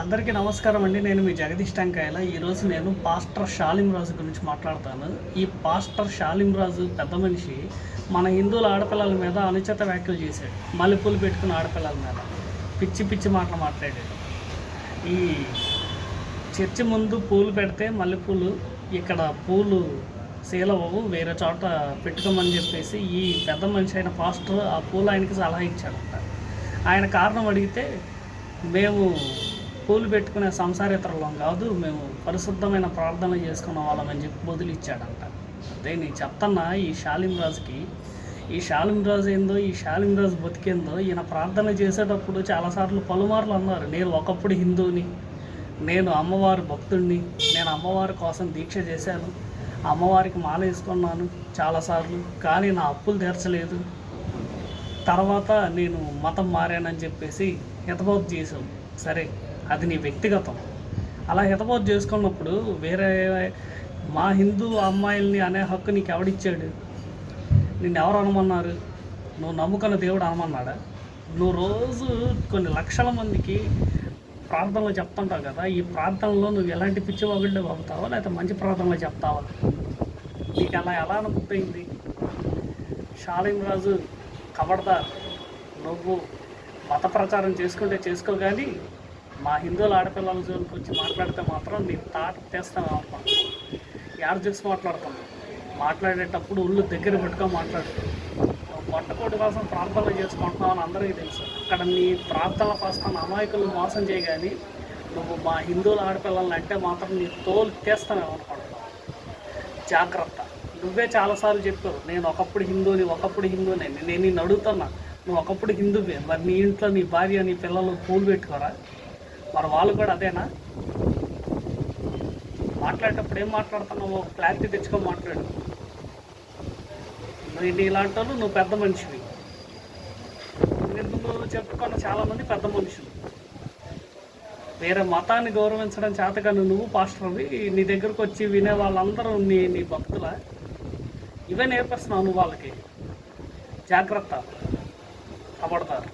అందరికీ నమస్కారం అండి. నేను మీ జగదీష్ టంకాయల. ఈరోజు నేను పాస్టర్ షాలిం రాజు గురించి మాట్లాడతాను. ఈ పాస్టర్ షాలిం రాజు పెద్ద మనిషి మన హిందువుల ఆడపిల్లల మీద అనుచిత వ్యాఖ్యలు చేశాడు. మల్లెపూలు పెట్టుకున్న ఆడపిల్లల మీద పిచ్చి పిచ్చి మాటలు మాట్లాడాడు. ఈ చర్చి ముందు పూలు పెడితే మల్లెపూలు ఇక్కడ పూలు శీలవు వేరే చోట పెట్టుకోమని చెప్పేసి ఈ పెద్ద మనిషి అయిన పాస్టర్ ఆ పూలు ఆయనకి సలహా ఇచ్చాడంట. ఆయన కారణం అడిగితే మేము పూలు పెట్టుకునే సంసారేతరులం కాదు, మేము పరిశుద్ధమైన ప్రార్థన చేసుకున్న వాళ్ళమని చెప్పి బదులు ఇచ్చాడంట. అదే నేను చెప్తున్నా ఈ షాలిం రాజుకి, ఈ షాలిం రాజు ఏందో, ఈ షాలిం రాజు బతికేందో. ఈయన ప్రార్థన చేసేటప్పుడు చాలాసార్లు పలుమార్లు అన్నారు, నేను ఒకప్పుడు హిందువుని, నేను అమ్మవారి భక్తుడిని, నేను అమ్మవారి కోసం దీక్ష చేశాను, అమ్మవారికి మాల వేసుకున్నాను చాలాసార్లు, కానీ నా అప్పులు తీర్చలేదు, తర్వాత నేను మతం మారానని చెప్పేసి హితబోధ చేసావు. సరే, అది నీ వ్యక్తిగతం. అలా హితబోధ చేసుకున్నప్పుడు వేరే మా హిందూ అమ్మాయిల్ని అనే హక్కు నీకు ఎవడిచ్చాడు? నిన్ను ఎవరు అనమన్నారు? నువ్వు నమ్ముకున్న దేవుడు అనమన్నాడా? నువ్వు రోజు కొన్ని లక్షల మందికి ప్రార్థనలు చెప్తుంటావు కదా, ఈ ప్రార్థనలో నువ్వు ఎలాంటి పిచ్చి వగుళ్ళు పంపుతావా, లేకపోతే మంచి ప్రార్థనలు చెప్తావా? నీకు అలా ఎలా అనుకుంటుంది? షాలిం రాజు కబడ్దార్, నువ్వు మత ప్రచారం చేసుకుంటే చేసుకో, కానీ మా హిందువుల ఆడపిల్లల జోలికి వచ్చి మాట్లాడితే మాత్రం నీ తాట తెస్తాను అనుకోండి. యారు చూసి మాట్లాడుతున్నావు? మాట్లాడేటప్పుడు ఒళ్ళు దగ్గర పెట్టుకొని మాట్లాడు. పొట్టకోటి కోసం ప్రార్థనలు చేసుకుంటున్నావు అని అందరికీ తెలుసు. అక్కడ నీ ప్రార్థనల కోసం అమాయకులు మోసం చేయగాని నువ్వు మా హిందువుల ఆడపిల్లల్ని అంటే మాత్రం నీ తోలు తెస్తాను అనుకుంటున్నావు. జాగ్రత్త. నువ్వే చాలాసార్లు చెప్పావు, నేను ఒకప్పుడు హిందువుని. నేను నిన్ను అడుగుతున్నా, నువ్వు ఒకప్పుడు హిందువే, మరి నీ ఇంట్లో నీ భార్య నీ పిల్లలు పూలు పెట్టుకోరా? మరి వాళ్ళు కూడా అదేనా? మాట్లాడేటప్పుడు ఏం మాట్లాడుతున్నావు? క్లారిటీ తెచ్చుకొని మాట్లాడు. నీలాంటి వాళ్ళు నువ్వు పెద్ద మనిషివి. నువ్వు చెప్పుకున్న చాలామంది పెద్ద మనుషులు. వేరే మతాన్ని గౌరవించడం చేతగాని నువ్వు పాస్టర్వి, నీ దగ్గరకు వచ్చి వినే వాళ్ళందరూ నీ భక్తుల ఇవే నేర్పిస్తున్నావు నువ్వు వాళ్ళకి. జాగ్రత్త, కబడతారు.